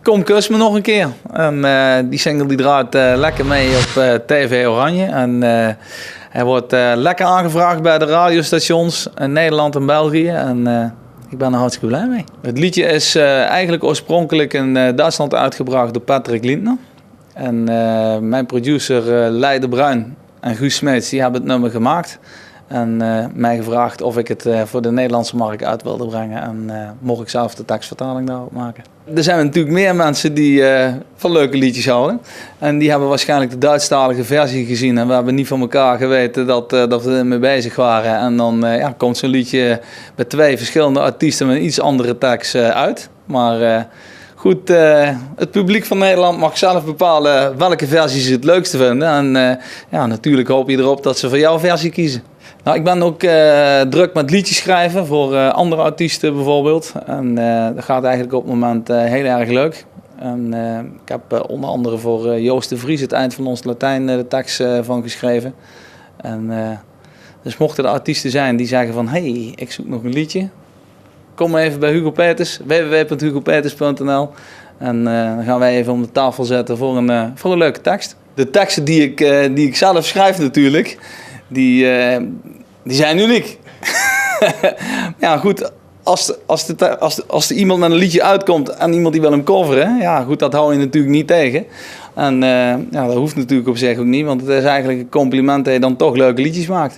Kom kus me nog een keer. En die single die draait lekker mee op TV Oranje. En hij wordt lekker aangevraagd bij de radiostations in Nederland en België. En ik ben er hartstikke blij mee. Het liedje is eigenlijk oorspronkelijk in Duitsland uitgebracht door Patrick Lindner. En mijn producer Leide Bruin en Guus Smeets die hebben het nummer gemaakt. En mij gevraagd of ik het voor de Nederlandse markt uit wilde brengen. En mocht ik zelf de tekstvertaling daarop maken. Er zijn natuurlijk meer mensen die van leuke liedjes houden. En die hebben waarschijnlijk de Duitsstalige versie gezien. En we hebben niet van elkaar geweten dat we ermee bezig waren. En dan komt zo'n liedje bij 2 verschillende artiesten met een iets andere tekst uit. Maar goed, het publiek van Nederland mag zelf bepalen welke versie ze het leukste vinden. En natuurlijk hoop je erop dat ze voor jouw versie kiezen. Nou, ik ben ook druk met liedjes schrijven voor andere artiesten bijvoorbeeld. En dat gaat eigenlijk op het moment heel erg leuk. En ik heb onder andere voor Joost de Vries het Eind van ons Latijn de tekst van geschreven. En dus mochten er artiesten zijn die zeggen van hey, ik zoek nog een liedje. Kom maar even bij Hugo Peters, www.hugopeters.nl. En dan gaan wij even om de tafel zetten voor een leuke tekst. De teksten die ik zelf schrijf natuurlijk, die zijn uniek. Ja goed, als er iemand met een liedje uitkomt en iemand die wil hem coveren, ja goed, dat hou je natuurlijk niet tegen. En dat hoeft natuurlijk op zich ook niet, want het is eigenlijk een compliment dat je dan toch leuke liedjes maakt.